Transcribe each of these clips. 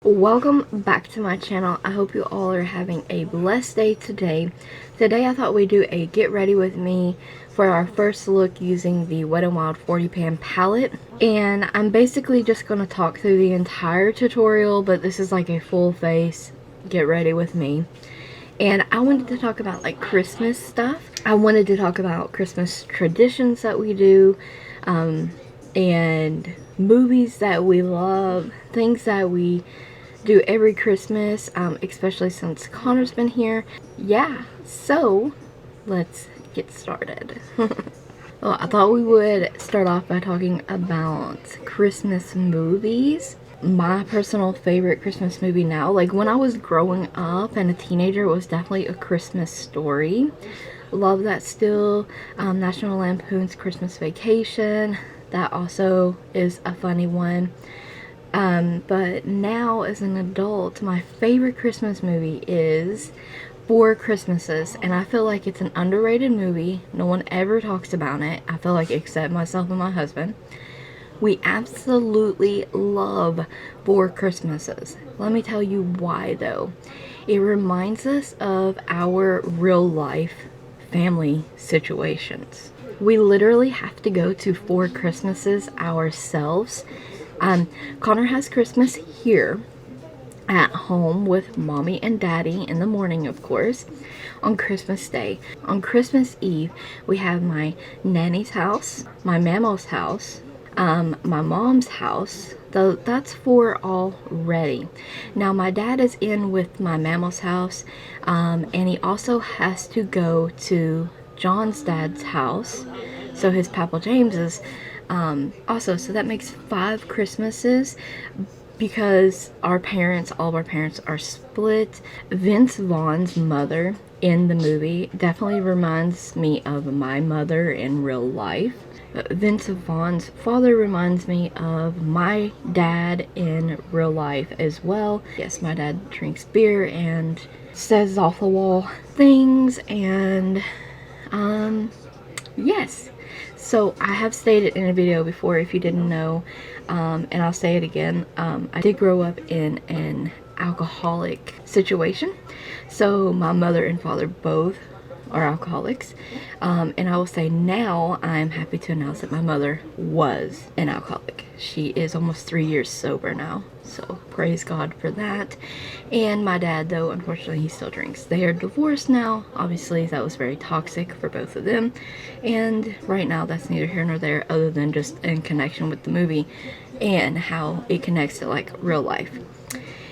Welcome back to my channel. I hope you all are having a blessed day today. Today I thought we'd do a get ready with me for our first look using the Wet n Wild 40 pan palette. And I'm basically just going to talk through the entire tutorial, but this is like a full face get ready with me. And I wanted to talk about like Christmas stuff. I wanted to talk about Christmas traditions that we do, and movies that we love, things that we do every Christmas, especially since Connor's been here. Yeah, so let's get started. Well, I thought we would start off by talking about Christmas movies. My personal favorite Christmas movie now, like when I was growing up and a teenager, was definitely A Christmas Story. Love that still. National Lampoon's Christmas Vacation, that also is a funny one. But now as an adult, my favorite Christmas movie is Four Christmases, and I feel like it's an underrated movie. No one ever talks about it, I feel like, except myself and my husband. We absolutely love Four Christmases. Let me tell you why though. It reminds us of our real life family situations. We literally have to go to Four Christmases ourselves. Connor has Christmas here at home with mommy and daddy in the morning, of course, on Christmas Day. On Christmas Eve, we have my nanny's house, my mammo's house, my mom's house. Though that's four already. Now my dad is in with my mammo's house, and he also has to go to John's dad's house, so his Papa James's. Also, so that makes 5 Christmases because all of our parents are split. Vince Vaughn's mother in the movie definitely reminds me of my mother in real life. Vince Vaughn's father reminds me of my dad in real life as well. Yes, my dad drinks beer and says off the wall things, and yes. So I have stated in a video before, if you didn't know, and I'll say it again, I did grow up in an alcoholic situation. So my mother and father both are alcoholics, and I will say now I'm happy to announce that my mother was an alcoholic. She is almost 3 years sober now, so praise God for that. And my dad, though, unfortunately he still drinks. They are divorced now. Obviously that was very toxic for both of them, and right now that's neither here nor there, other than just in connection with the movie and how it connects to like real life.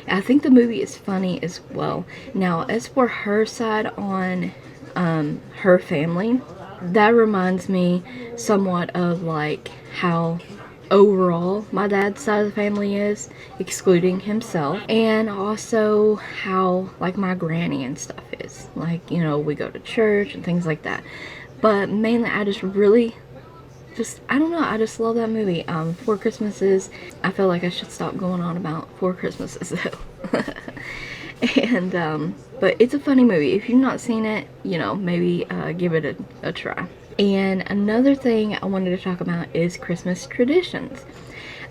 I think the movie is funny as well. Now as for her side on her family, that reminds me somewhat of like how overall my dad's side of the family is, excluding himself, and also how like my granny and stuff is. Like, you know, we go to church and things like that, but mainly I don't know, I just love that movie. Four Christmases, I feel like I should stop going on about Four Christmases though. And but it's a funny movie. If you've not seen it, you know, maybe give it a try. And another thing I wanted to talk about is Christmas traditions,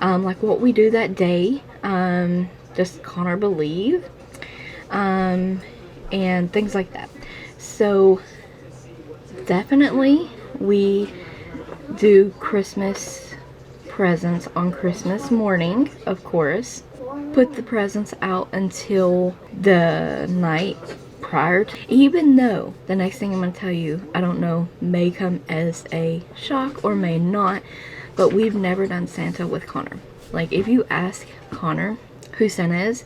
like what we do that day, just Connor believe, and things like that. So definitely we do Christmas presents on Christmas morning, of course. Put the presents out until the night prior to, even though the next thing I'm going to tell you, I don't know, may come as a shock or may not, but we've never done Santa with Connor. Like, if you ask Connor who Santa is,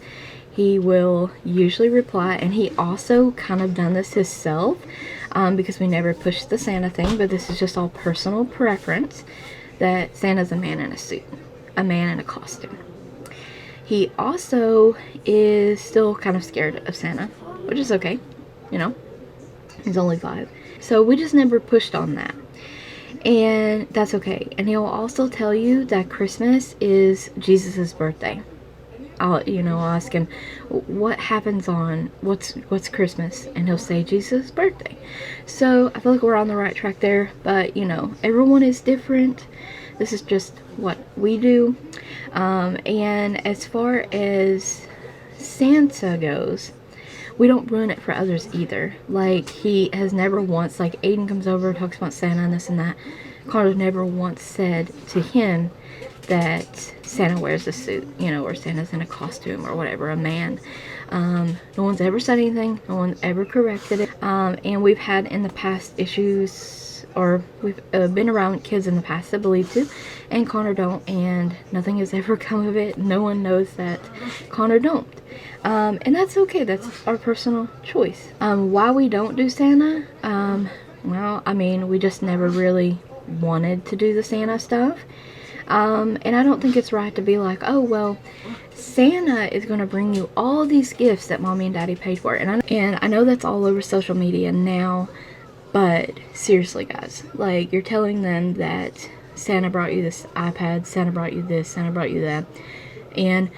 he will usually reply, and he also kind of done this himself, because we never pushed the Santa thing, but this is just all personal preference, that Santa's a man in a suit, a man in a costume. He also is still kind of scared of Santa, which is okay, you know, he's only 5. So we just never pushed on that, and that's okay. And he'll also tell you that Christmas is Jesus's birthday. I'll ask him, what happens on, what's Christmas? And he'll say Jesus' birthday. So I feel like we're on the right track there, but you know, everyone is different. This is just what we do. And as far as Santa goes, we don't ruin it for others either. Like, he has never once, like, Aiden comes over, talks about Santa and this and that. Connor's never once said to him that Santa wears a suit, you know, or Santa's in a costume or whatever, a man. No one's ever said anything. No one's ever corrected it. And we've had in the past issues, or we've been around kids in the past that believe to, and Connor don't, and nothing has ever come of it. No one knows that Connor don't. And that's okay. That's our personal choice. Why we don't do Santa? Well, I mean, we just never really wanted to do the Santa stuff. And I don't think it's right to be like, oh, well, Santa is going to bring you all these gifts that mommy and daddy paid for. And I know that's all over social media now, but seriously, guys, like, you're telling them that Santa brought you this iPad, Santa brought you this, Santa brought you that, and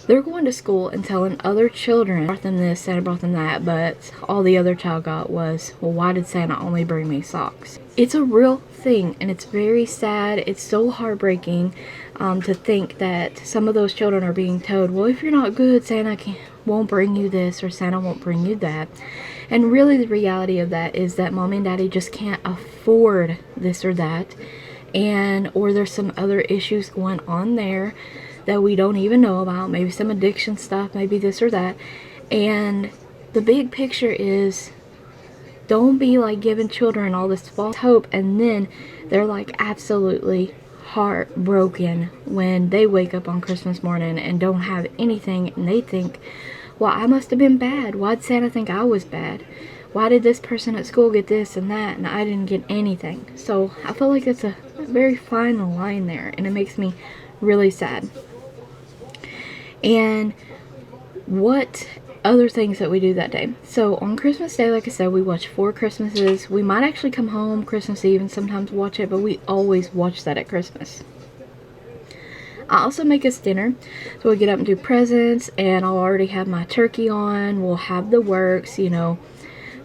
they're going to school and telling other children, brought them this, Santa brought them that, but all the other child got was, well, why did Santa only bring me socks? It's a real thing, and it's very sad. It's so heartbreaking to think that some of those children are being told, well, if you're not good, Santa won't bring you this, or Santa won't bring you that. And really the reality of that is that mommy and daddy just can't afford this or that, or there's some other issues going on there that we don't even know about, maybe some addiction stuff, maybe this or that. And the big picture is, don't be like giving children all this false hope and then they're like absolutely heartbroken when they wake up on Christmas morning and don't have anything, and they think, well, I must have been bad. Why'd Santa think I was bad? Why did this person at school get this and that and I didn't get anything? So I feel like it's a very fine line there, and it makes me really sad. And what other things that we do that day? So on Christmas Day, like I said, we watch 4 Christmases. We might actually come home Christmas Eve and sometimes watch it, but we always watch that at Christmas. I also make us dinner. So we get up and do presents, and I'll already have my turkey on. We'll have the works, you know,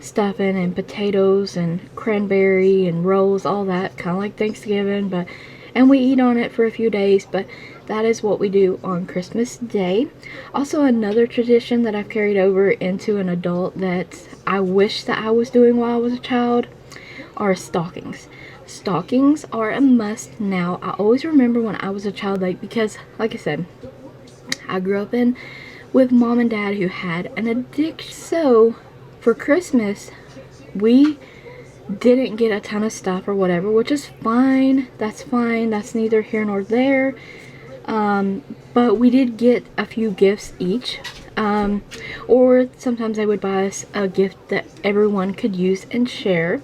stuffing and potatoes and cranberry and rolls, all that, kind of like Thanksgiving, and we eat on it for a few days, but that is what we do on Christmas Day. Also, another tradition that I've carried over into an adult that I wish that I was doing while I was a child are stockings. Stockings are a must now. I always remember when I was a child, because like I said, I grew up with mom and dad who had an addiction. So for Christmas, we didn't get a ton of stuff or whatever, which is fine. That's fine. That's neither here nor there. But we did get a few gifts each. Or sometimes they would buy us a gift that everyone could use and share.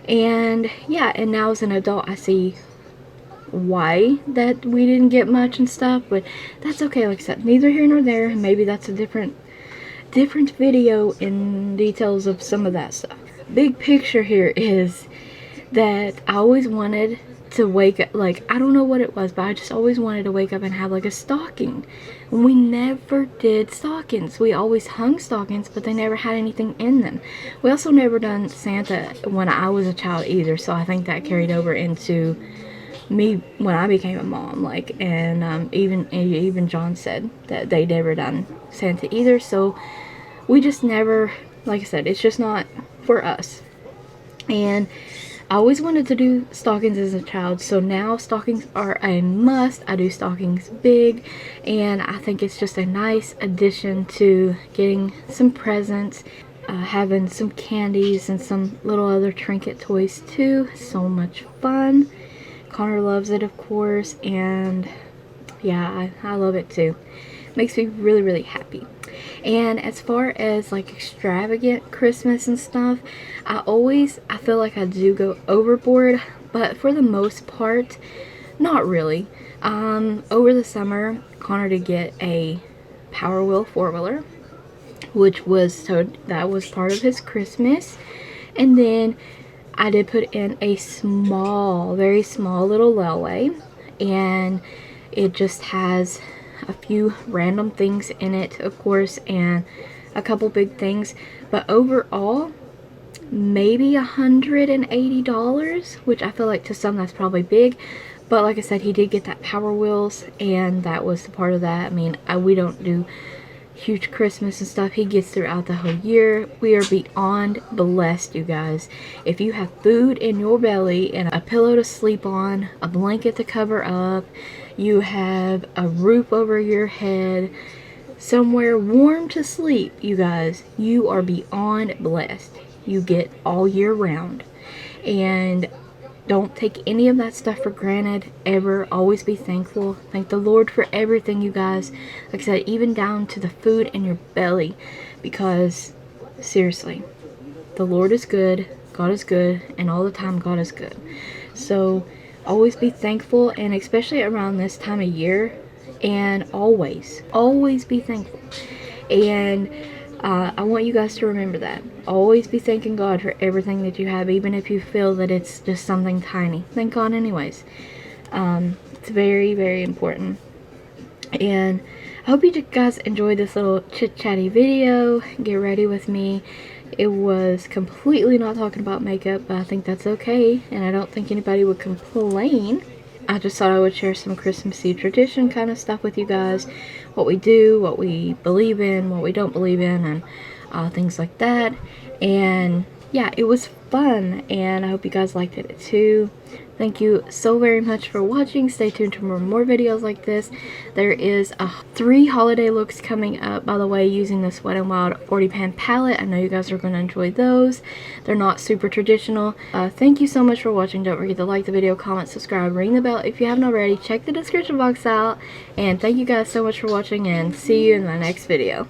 And yeah, and now as an adult, I see why that we didn't get much and stuff, but that's okay. Like I said, neither here nor there. Maybe that's a different video in details of some of that stuff. Big picture here is that I always wanted to wake up, like, I don't know what it was, but I just always wanted to wake up and have like a stocking. And we never did stockings. We always hung stockings, but they never had anything in them. We also never done Santa when I was a child either, so I think that carried over into me when I became a mom. Like, and even John said that they never done Santa either, so we just never, like I said, it's just not for us. And I always wanted to do stockings as a child, so now stockings are a must. I do stockings big, and I think it's just a nice addition to getting some presents, having some candies and some little other trinket toys too. So much fun. Connor loves it, of course, and yeah, I love it too. Makes me really, really happy. And as far as like extravagant Christmas and stuff, I feel like I do go overboard, but for the most part, not really. Over the summer, Connor did get a Power Wheel 4-wheeler, that was part of his Christmas. And then I did put in a small, very small little layaway, and it just has a few random things in it, of course, and a couple big things, but overall maybe $180, which I feel like to some that's probably big, but like I said, he did get that Power Wheels, and that was the part of that. I mean, we don't do huge Christmas and stuff he gets throughout the whole year. We are beyond blessed, you guys. If you have food in your belly and a pillow to sleep on, a blanket to cover up, you have a roof over your head, somewhere warm to sleep, you guys, you are beyond blessed. You get all year round. And don't take any of that stuff for granted, ever. Always be thankful. Thank the Lord for everything, you guys. Like I said, even down to the food in your belly. Because, seriously, the Lord is good, God is good, and all the time God is good. So, always be thankful, and especially around this time of year, and always be thankful. And I want you guys to remember that. Always be thanking God for everything that you have, even if you feel that it's just something tiny. Thank God anyways. It's very, very important. And I hope you guys enjoyed this little chit-chatty video. Get ready with me. It was completely not talking about makeup, but I think that's okay, and I don't think anybody would complain. I just thought I would share some Christmassy tradition kind of stuff with you guys. What we do, what we believe in, what we don't believe in, and things like that. And yeah, it was fun, and I hope you guys liked it too. Thank you so very much for watching. Stay tuned for more videos like this. There is 3 holiday looks coming up, by the way, using this Wet n Wild 40 pan palette. I know you guys are going to enjoy those. They're not super traditional. Thank you so much for watching. Don't forget to like the video, comment, subscribe, ring the bell if you haven't already. Check the description box out. And thank you guys so much for watching, and see you in my next video.